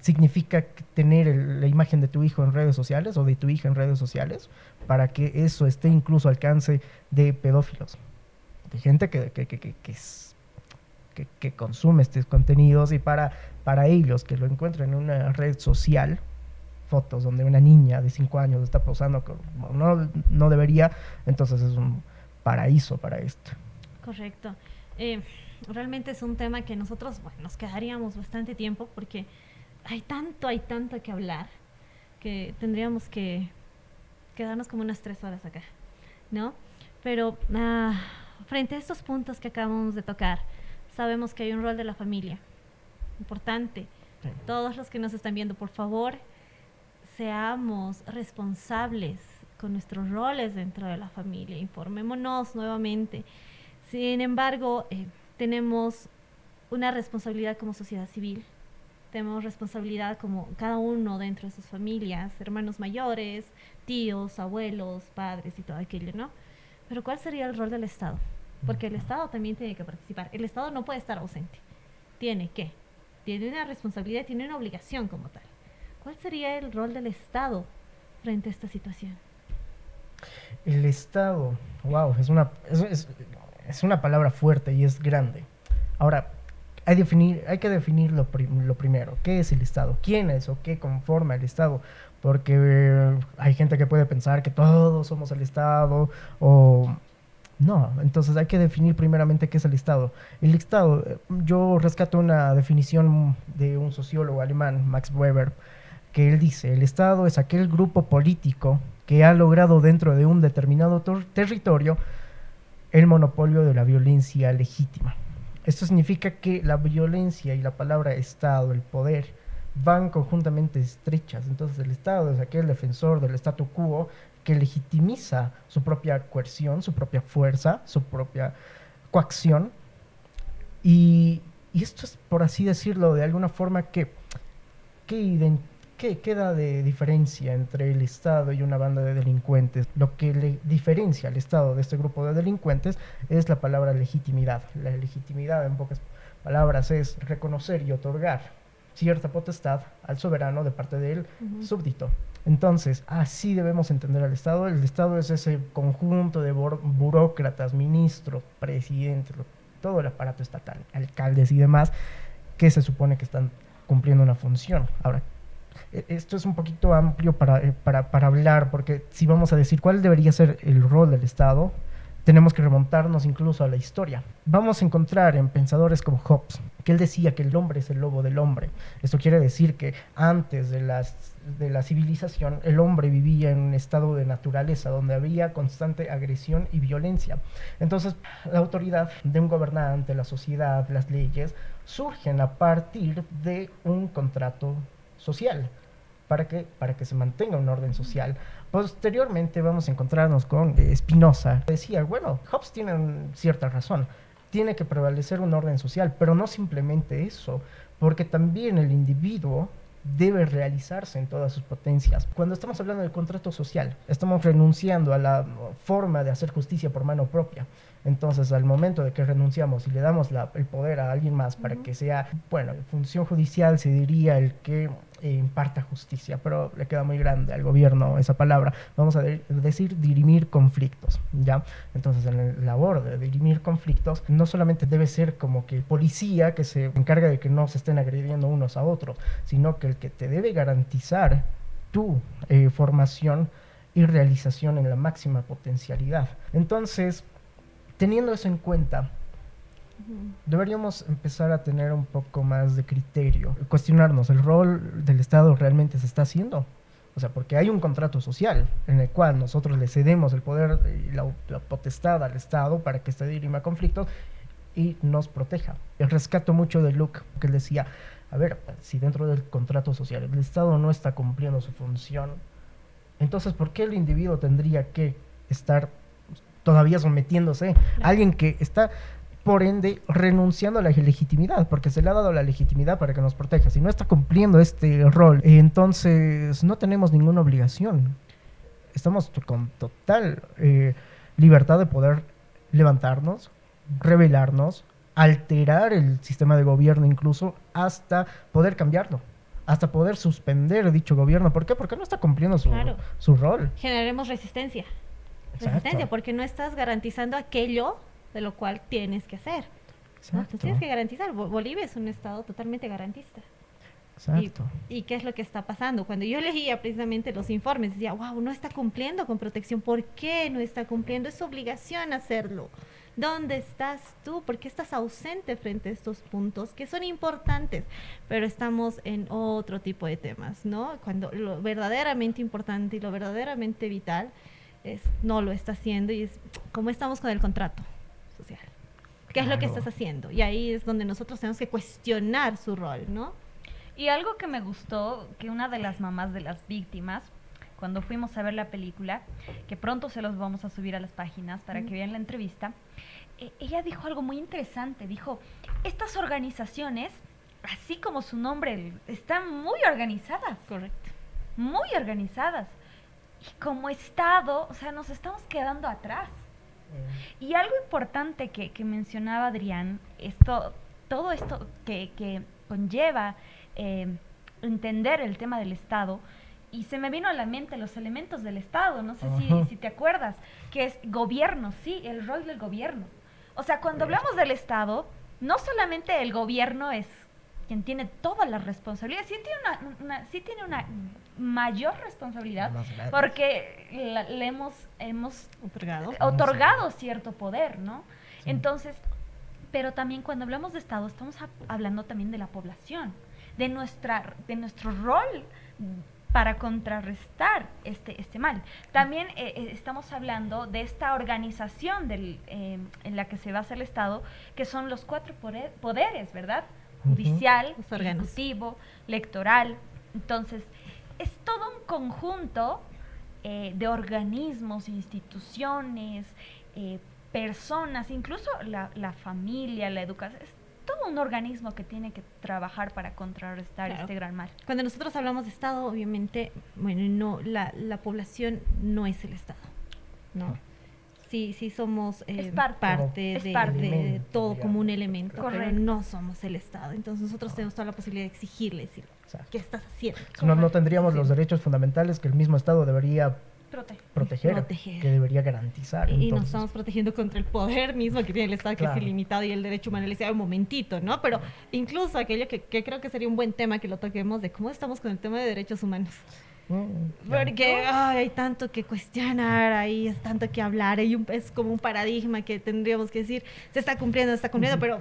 significa tener la imagen de tu hijo en redes sociales o de tu hija en redes sociales para que eso esté incluso al alcance de pedófilos, de gente que consume estos contenidos, y para ellos que lo encuentren en una red social, fotos donde una niña de 5 años está posando como no debería, entonces es un paraíso para esto. Correcto. Realmente es un tema que nosotros, bueno, nos quedaríamos bastante tiempo porque hay tanto que hablar que tendríamos que quedarnos como unas 3 horas acá, ¿no? Pero frente a estos puntos que acabamos de tocar, sabemos que hay un rol de la familia importante. Sí. Todos los que nos están viendo, por favor, seamos responsables con nuestros roles dentro de la familia, informémonos nuevamente. Sin embargo, tenemos una responsabilidad como sociedad civil, tenemos responsabilidad como cada uno dentro de sus familias, hermanos mayores, tíos, abuelos, padres y todo aquello, ¿no? Pero ¿cuál sería el rol del Estado? Porque el Estado también tiene que participar. El Estado no puede estar ausente. Tiene una responsabilidad, tiene una obligación como tal. ¿Cuál sería el rol del Estado frente a esta situación? El Estado, wow, es una palabra fuerte y es grande. Ahora, hay que definir lo primero. ¿Qué es el Estado? ¿Quién es o qué conforma el Estado? Porque hay gente que puede pensar que todos somos el Estado o... No, entonces hay que definir primeramente qué es el Estado. El Estado, yo rescato una definición de un sociólogo alemán, Max Weber, que él dice: el Estado es aquel grupo político que ha logrado dentro de un determinado territorio el monopolio de la violencia legítima. Esto significa que la violencia y la palabra Estado, el poder, van conjuntamente estrechas. Entonces el Estado es aquel defensor del statu quo que legitimiza su propia coerción, su propia fuerza, su propia coacción. Y esto es, por así decirlo, de alguna forma ¿qué queda de diferencia entre el Estado y una banda de delincuentes? Lo que le diferencia al Estado de este grupo de delincuentes es la palabra legitimidad. La legitimidad, en pocas palabras, es reconocer y otorgar cierta potestad al soberano de parte del súbdito. Entonces, así debemos entender al Estado. El Estado es ese conjunto de burócratas, ministros, presidentes, todo el aparato estatal, alcaldes y demás, que se supone que están cumpliendo una función. Ahora, esto es un poquito amplio para hablar, porque si vamos a decir cuál debería ser el rol del Estado, tenemos que remontarnos incluso a la historia. Vamos a encontrar en pensadores como Hobbes, que él decía que el hombre es el lobo del hombre. Esto quiere decir que antes de la civilización, el hombre vivía en un estado de naturaleza donde había constante agresión y violencia. Entonces, la autoridad de un gobernante, la sociedad, las leyes, surgen a partir de un contrato social, para que se mantenga un orden social. Posteriormente vamos a encontrarnos con Spinoza. Decía, bueno, Hobbes tiene cierta razón, tiene que prevalecer un orden social, pero no simplemente eso, porque también el individuo debe realizarse en todas sus potencias. Cuando estamos hablando del contrato social, estamos renunciando a la forma de hacer justicia por mano propia. Entonces, al momento de que renunciamos y le damos el poder a alguien más para que sea, bueno, función judicial se diría el que imparta justicia, pero le queda muy grande al gobierno esa palabra. Vamos a decir dirimir conflictos, ¿ya? Entonces, en la labor de dirimir conflictos, no solamente debe ser como que el policía que se encarga de que no se estén agrediendo unos a otros, sino que el que te debe garantizar tu formación y realización en la máxima potencialidad. Entonces, teniendo eso en cuenta, deberíamos empezar a tener un poco más de criterio, cuestionarnos, ¿el rol del Estado realmente se está haciendo? O sea, porque hay un contrato social en el cual nosotros le cedemos el poder y la potestad al Estado para que éste dirima conflictos y nos proteja. El rescato mucho de Luke, que él decía, a ver, si dentro del contrato social el Estado no está cumpliendo su función, entonces ¿por qué el individuo tendría que estar todavía sometiéndose a alguien que está, por ende, renunciando a la legitimidad, porque se le ha dado la legitimidad para que nos proteja? Si no está cumpliendo este rol, entonces no tenemos ninguna obligación. Estamos con total libertad de poder levantarnos, rebelarnos, alterar el sistema de gobierno incluso, hasta poder cambiarlo. hasta poder suspender dicho gobierno. ¿Por qué? Porque no está cumpliendo Claro. su rol. Generemos resistencia. Exacto. Resistencia, porque no estás garantizando aquello de lo cual tienes que hacer. ¿no? Exacto. Tú tienes que garantizar. Bolivia es un estado totalmente garantista. Exacto. ¿Y qué es lo que está pasando? Cuando yo leía precisamente los informes, decía, wow, no está cumpliendo con protección. ¿Por qué no está cumpliendo? Es su obligación hacerlo. ¿Dónde estás tú? ¿Por qué estás ausente frente a estos puntos que son importantes? Pero estamos en otro tipo de temas, ¿no? Cuando lo verdaderamente importante y lo verdaderamente vital no lo está haciendo, y es como estamos con el contrato social. ¿Qué es lo que Claro. estás haciendo? Y ahí es donde nosotros tenemos que cuestionar su rol, ¿no? Y algo que me gustó, que una de las mamás de las víctimas, cuando fuimos a ver la película, que pronto se los vamos a subir a las páginas para que vean la entrevista, ella dijo algo muy interesante. Dijo, estas organizaciones, así como su nombre, están muy organizadas. Correcto. Muy organizadas. Y como Estado, o sea, nos estamos quedando atrás. Y algo importante que mencionaba Adrián, todo esto que conlleva entender el tema del Estado, y se me vino a la mente los elementos del Estado, no sé si te acuerdas, que es gobierno, sí, el rol del gobierno. O sea, cuando hablamos del Estado, no solamente el gobierno es quien tiene todas las responsabilidades, sí tiene una mayor responsabilidad, porque le hemos otorgado cierto poder, ¿no? Sí. Entonces, pero también cuando hablamos de Estado, estamos hablando también de la población, de nuestro rol para contrarrestar este mal. También estamos hablando de esta organización en la que se basa el Estado, que son los 4 poderes, ¿verdad? Judicial, ejecutivo, electoral. Entonces, es todo un conjunto de organismos, instituciones, personas, incluso la familia, la educación. Es todo un organismo que tiene que trabajar para contrarrestar este gran mal. Cuando nosotros hablamos de Estado, obviamente, bueno, no, la población no es el Estado, ¿no? Sí somos parte de todo como un elemento, pero no somos el Estado. Entonces nosotros tenemos toda la posibilidad de exigirle, decir, ¿qué estás haciendo? No tendríamos los derechos fundamentales que el mismo Estado debería proteger, que debería garantizar. Y nos estamos protegiendo contra el poder mismo que tiene el Estado, claro, que es ilimitado, y el derecho humano le decía un momentito, ¿no? Pero incluso aquello que creo que sería un buen tema que lo toquemos, de cómo estamos con el tema de derechos humanos. Porque hay tanto que cuestionar, ahí es tanto que hablar, es como un paradigma que tendríamos que decir, se está cumpliendo, pero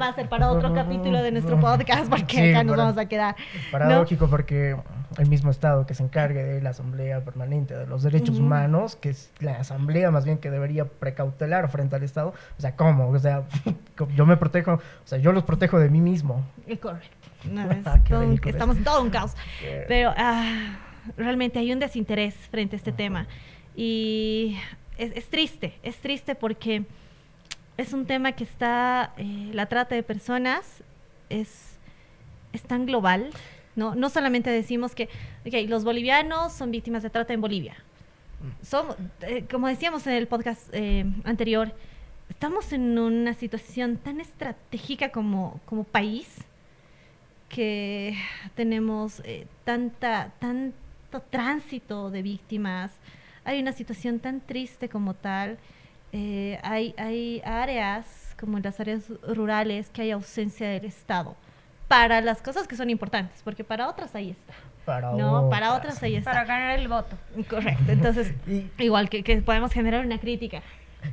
va a ser para otro capítulo de nuestro podcast, porque acá nos vamos a quedar. Paradójico, porque el mismo Estado que se encargue de la Asamblea Permanente de los Derechos Humanos, que es la Asamblea más bien que debería precautelar frente al Estado, o sea, ¿cómo? O sea, yo me protejo, o sea, yo los protejo de mí mismo. Correcto. Estamos en todo un caos. Pero realmente hay un desinterés frente a este tema. Y es triste porque es un tema que está, la trata de personas es tan global, ¿no? No solamente decimos que los bolivianos son víctimas de trata en Bolivia. Como decíamos en el podcast anterior, estamos en una situación tan estratégica como país, que tenemos tanto tránsito de víctimas, hay una situación tan triste como tal, hay áreas como en las áreas rurales que hay ausencia del Estado para las cosas que son importantes, porque para otras ahí está. Para otras ahí está. Para ganar el voto. Correcto, entonces igual que podemos generar una crítica.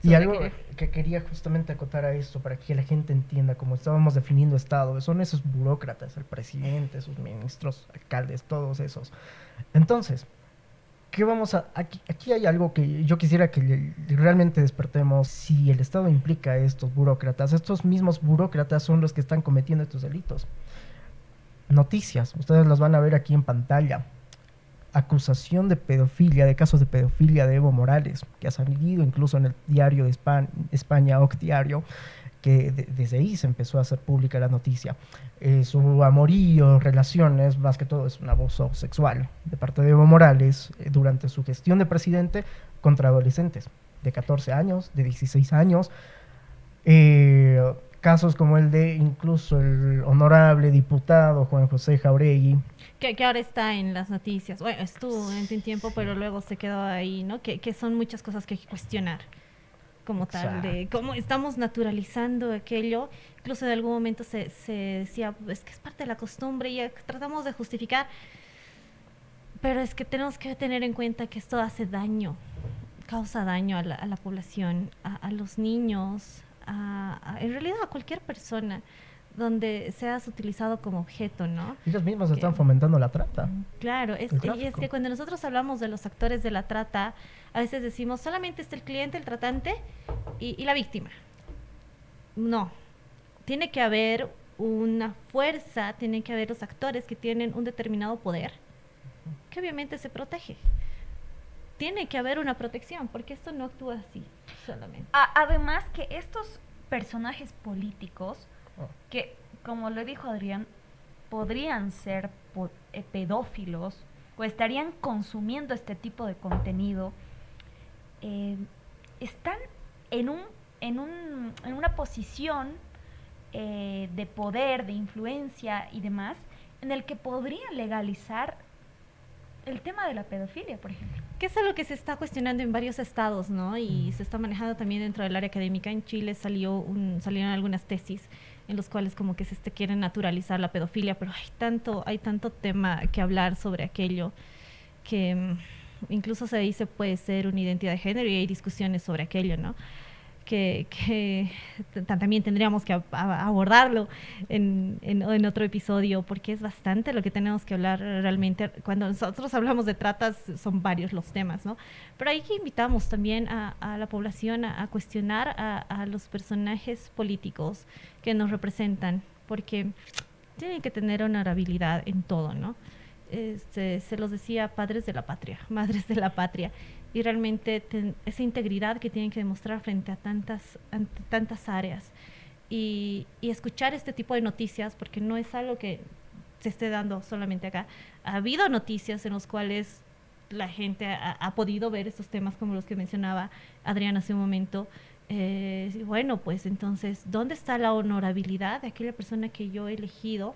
Y algo que quería justamente acotar a esto, para que la gente entienda cómo estábamos definiendo Estado, son esos burócratas, el presidente, sus ministros, alcaldes, todos esos. Entonces, ¿qué vamos a...? Aquí hay algo que yo quisiera que realmente despertemos. Si el Estado implica a estos burócratas, estos mismos burócratas son los que están cometiendo estos delitos. Noticias, ustedes las van a ver aquí en pantalla. Acusación de pedofilia, de casos de pedofilia de Evo Morales, que ha salido incluso en el diario de España, Ocdiario, que desde ahí se empezó a hacer pública la noticia. Su amorío, relaciones, más que todo es un abuso sexual de parte de Evo Morales durante su gestión de presidente contra adolescentes de 14 años, de 16 años, casos como el de incluso el honorable diputado Juan José Jauregui. Que ahora está en las noticias. Bueno, estuvo en un tiempo, pero luego se quedó ahí, ¿no? Que son muchas cosas que hay que cuestionar como tal, de cómo estamos naturalizando aquello. Incluso en algún momento se decía, es que es parte de la costumbre y tratamos de justificar, pero es que tenemos que tener en cuenta que esto hace daño, causa daño a la población, a los niños, en realidad a cualquier persona donde seas utilizado como objeto, ¿no? Ellos mismos están fomentando la trata. Claro, y es que cuando nosotros hablamos de los actores de la trata, a veces decimos solamente está el cliente, el tratante y la víctima. No, tiene que haber una fuerza, tiene que haber los actores que tienen un determinado poder, que obviamente se protege. Tiene que haber una protección, porque esto no actúa así solamente. Además que estos personajes políticos, que como lo dijo Adrián, podrían ser pedófilos o estarían consumiendo este tipo de contenido, están en una posición de poder, de influencia y demás, en el que podrían legalizar el tema de la pedofilia, por ejemplo. Que es algo que se está cuestionando en varios estados, ¿no? Y se está manejando también dentro del área académica. En Chile salieron algunas tesis en los cuales como que se quiere naturalizar la pedofilia, pero hay tanto tema que hablar sobre aquello que incluso se dice puede ser una identidad de género y hay discusiones sobre aquello, ¿no? Que también tendríamos que abordarlo en otro episodio, porque es bastante lo que tenemos que hablar realmente. Cuando nosotros hablamos de tratas, son varios los temas, ¿no? Pero ahí que invitamos también a la población a cuestionar a los personajes políticos que nos representan, porque tienen que tener honorabilidad en todo, ¿no? Se los decía padres de la patria, madres de la patria, y realmente esa integridad que tienen que demostrar frente a tantas áreas y escuchar este tipo de noticias, porque no es algo que se esté dando solamente acá. Ha habido noticias en las cuales la gente ha podido ver estos temas como los que mencionaba Adrián hace un momento. Bueno, pues entonces, ¿dónde está la honorabilidad de aquella persona que yo he elegido?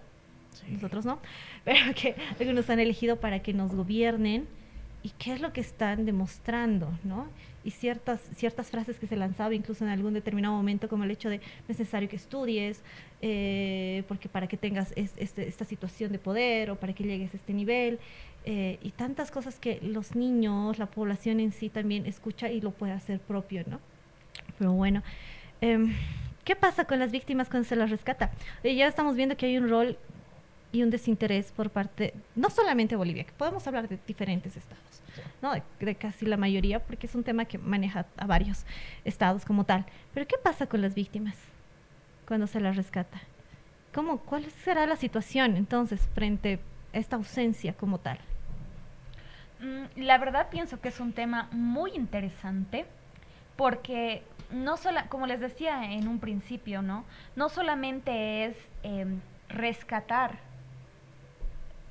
Sí. Nosotros no, pero que algunos han elegido para que nos gobiernen. ¿Y qué es lo que están demostrando, no? Y ciertas frases que se lanzaban incluso en algún determinado momento, como el hecho de no es necesario que estudies, porque para que tengas esta situación de poder o para que llegues a este nivel, y tantas cosas que los niños, la población en sí también escucha y lo puede hacer propio, ¿no? Pero bueno, ¿qué pasa con las víctimas cuando se las rescata? Ya estamos viendo que hay un rol y un desinterés por parte, no solamente de Bolivia, que podemos hablar de diferentes estados, ¿no? De casi la mayoría, porque es un tema que maneja a varios estados como tal. Pero ¿qué pasa con las víctimas cuando se las rescata? ¿Cuál será la situación entonces frente a esta ausencia como tal? La verdad pienso que es un tema muy interesante, porque como les decía en un principio, no solamente es rescatar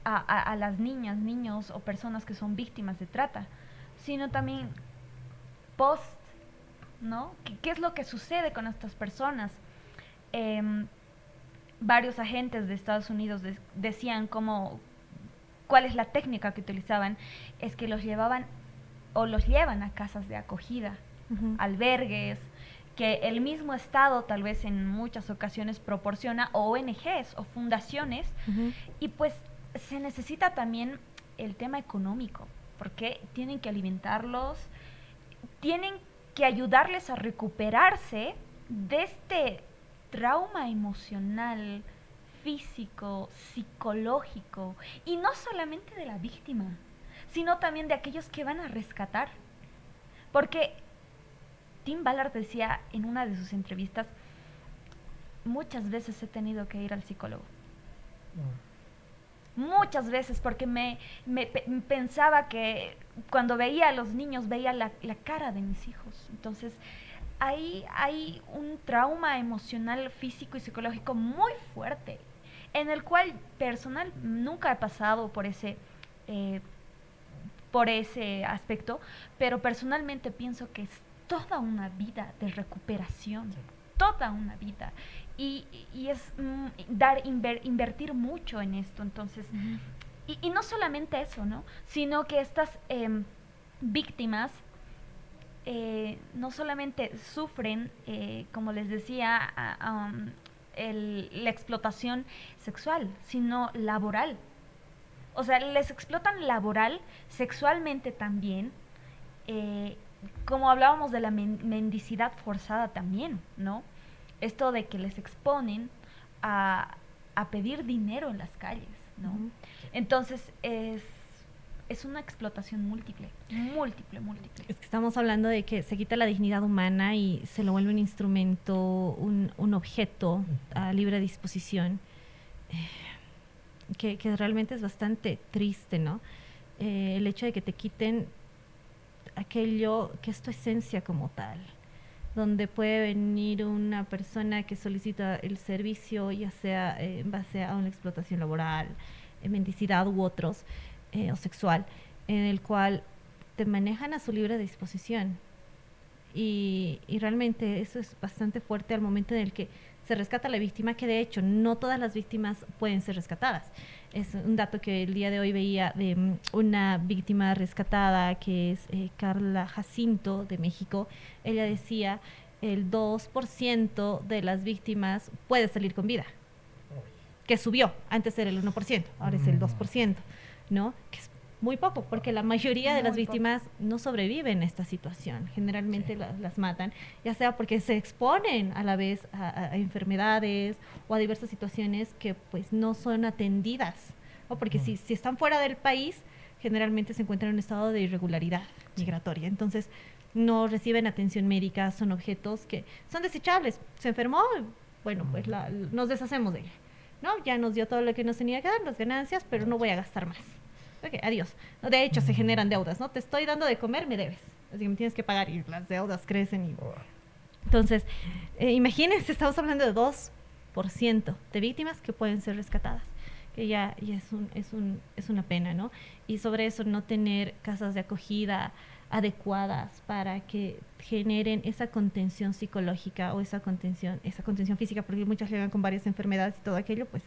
a las niñas, niños o personas que son víctimas de trata, sino también ¿no? ¿Qué es lo que sucede con estas personas? Varios agentes de Estados Unidos decían cuál es la técnica que utilizaban, es que los llevaban o los llevan a casas de acogida, albergues, que el mismo Estado tal vez en muchas ocasiones proporciona, o ONGs o fundaciones, y pues se necesita también el tema económico, porque tienen que alimentarlos, tienen que ayudarles a recuperarse de este trauma emocional, físico, psicológico, y no solamente de la víctima, sino también de aquellos que van a rescatar. Porque Tim Ballard decía en una de sus entrevistas, muchas veces he tenido que ir al psicólogo. Muchas veces, porque me pensaba que cuando veía a los niños veía la cara de mis hijos. Entonces, ahí hay un trauma emocional, físico y psicológico muy fuerte, en el cual personal nunca he pasado por ese aspecto, pero personalmente pienso que es toda una vida de recuperación, toda una vida. y es invertir mucho en esto. Entonces, y no solamente eso, ¿no? Sino que estas víctimas no solamente sufren, como les decía, la explotación sexual, sino laboral. O sea, les explotan laboral, sexualmente también, como hablábamos de la mendicidad forzada también, ¿no? Esto de que les exponen a pedir dinero en las calles, ¿no? Entonces es una explotación múltiple. Es que estamos hablando de que se quita la dignidad humana y se lo vuelve un instrumento, un objeto a libre disposición, que realmente es bastante triste, ¿no? El hecho de que te quiten aquello que es tu esencia como tal, donde puede venir una persona que solicita el servicio, ya sea en base a una explotación laboral, mendicidad u otros, o sexual, en el cual te manejan a su libre disposición. Y realmente eso es bastante fuerte al momento en el que se rescata a la víctima, que de hecho no todas las víctimas pueden ser rescatadas. Es un dato que el día de hoy veía de una víctima rescatada, que es Carla Jacinto, de México. Ella decía, el 2% de las víctimas puede salir con vida, que subió, antes era el 1%, ahora es el 2%, ¿no? Que es muy poco, porque la mayoría de las víctimas no sobreviven a esta situación. Generalmente las matan, ya sea porque se exponen a la vez a enfermedades o a diversas situaciones que pues no son atendidas, o porque si están fuera del país, generalmente se encuentran en un estado de irregularidad migratoria. Entonces no reciben atención médica, son objetos que son desechables. Se enfermó, bueno, pues nos deshacemos de ella, ¿no? Ya nos dio todo lo que nos tenía que dar, las ganancias, pero no voy a gastar más. Ok, adiós. De hecho, se generan deudas, ¿no? Te estoy dando de comer, me debes. Así que me tienes que pagar y las deudas crecen. Entonces, imagínense, estamos hablando de 2% de víctimas que pueden ser rescatadas, que ya es una pena, ¿no? Y sobre eso, no tener casas de acogida adecuadas para que generen esa contención psicológica o esa contención física, porque muchas llegan con varias enfermedades y todo aquello, pues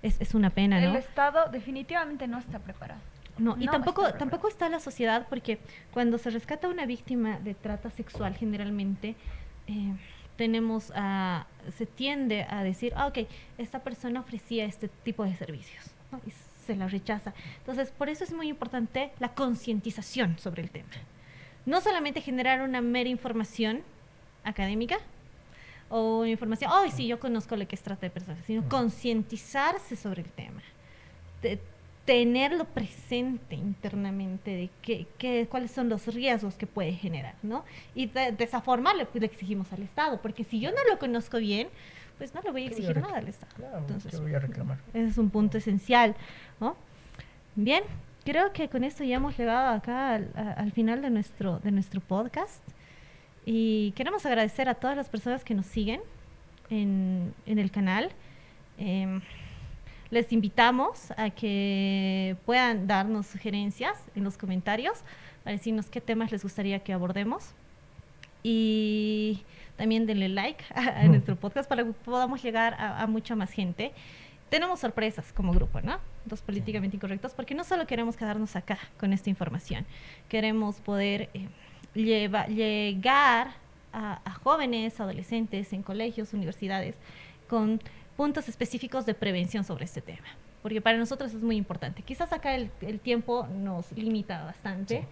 es una pena, ¿no? El Estado definitivamente no está preparado. No, y tampoco está la sociedad, porque cuando se rescata a una víctima de trata sexual, generalmente se tiende a decir, ok, esta persona ofrecía este tipo de servicios, ¿no? Y se la rechaza. Entonces, por eso es muy importante la concientización sobre el tema. No solamente generar una mera información académica o una información, sí, yo conozco lo que es trata de personas, sino concientizarse sobre el tema, tenerlo presente internamente de cuáles son los riesgos que puede generar, ¿no? Y de esa forma le exigimos al Estado, porque si yo no lo conozco bien, pues no le voy a exigir nada al Estado. Claro, entonces, voy a reclamar. Ese es un punto esencial, ¿no? Bien, creo que con esto ya hemos llegado acá al final de nuestro podcast, y queremos agradecer a todas las personas que nos siguen en el canal. Les invitamos a que puedan darnos sugerencias en los comentarios para decirnos qué temas les gustaría que abordemos. Y también denle like a nuestro podcast para que podamos llegar a mucha más gente. Tenemos sorpresas como grupo, ¿no? Los políticamente incorrectos, porque no solo queremos quedarnos acá con esta información, queremos poder llegar a jóvenes, adolescentes en colegios, universidades, con puntos específicos de prevención sobre este tema, porque para nosotros es muy importante. Quizás acá el tiempo nos limita bastante,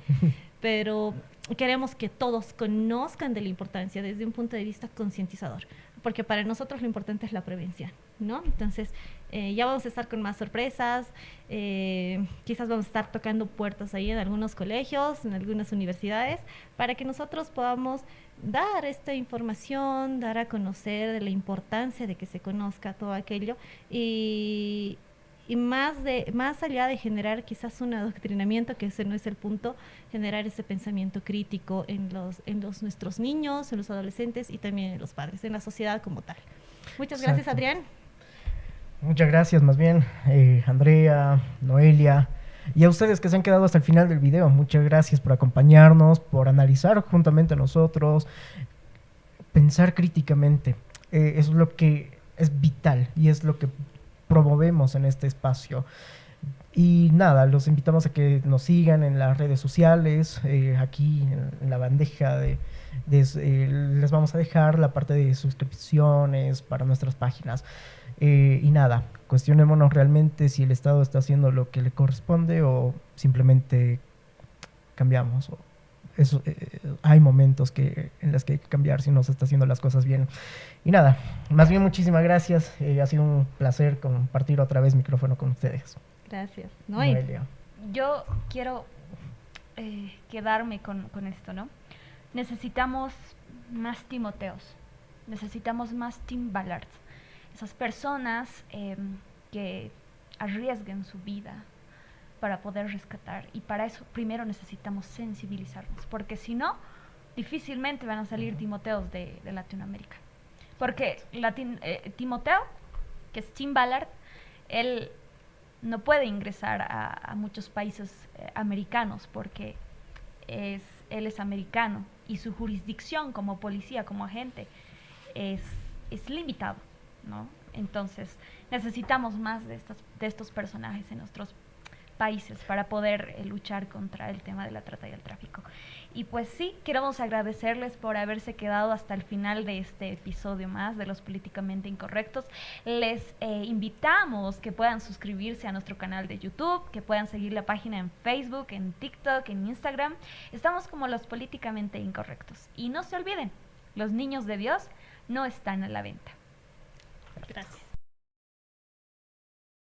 pero queremos que todos conozcan de la importancia desde un punto de vista concientizador, porque para nosotros lo importante es la prevención, ¿no? Entonces, ya vamos a estar con más sorpresas, quizás vamos a estar tocando puertas ahí en algunos colegios, en algunas universidades, para que nosotros podamos dar esta información, dar a conocer de la importancia de que se conozca todo aquello, y más allá de generar quizás un adoctrinamiento, que ese no es el punto, generar ese pensamiento crítico en nuestros niños, en los adolescentes y también en los padres, en la sociedad como tal. Muchas gracias, Adrián. Muchas gracias, más bien, Andrea, Noelia, y a ustedes que se han quedado hasta el final del video. Muchas gracias por acompañarnos, por analizar juntamente a nosotros, pensar críticamente. Eso es lo que es vital y es lo que promovemos en este espacio. Y nada, los invitamos a que nos sigan en las redes sociales, aquí en la bandeja les vamos a dejar la parte de suscripciones para nuestras páginas. Y nada, cuestionémonos realmente si el Estado está haciendo lo que le corresponde o simplemente cambiamos. Hay momentos en los que hay que cambiar si no se está haciendo las cosas bien. Y nada, más bien muchísimas gracias. Ha sido un placer compartir otra vez micrófono con ustedes. Gracias. Noelia. Yo quiero quedarme con esto, ¿no? Necesitamos más Timoteos, necesitamos más Tim Ballards, esas personas que arriesguen su vida para poder rescatar, y para eso primero necesitamos sensibilizarnos, porque si no, difícilmente van a salir Timoteos de Latinoamérica, porque Timoteo, que es Tim Ballard, él no puede ingresar a muchos países americanos porque él es americano y su jurisdicción como policía, como agente, es limitado, ¿no? Entonces necesitamos más de estos personajes en nuestros países para poder luchar contra el tema de la trata y el tráfico. Y pues sí, queremos agradecerles por haberse quedado hasta el final de este episodio más de Los Políticamente Incorrectos. Les invitamos que puedan suscribirse a nuestro canal de YouTube, que puedan seguir la página en Facebook, en TikTok, en Instagram. Estamos como Los Políticamente Incorrectos. Y no se olviden, los niños de Dios no están a la venta.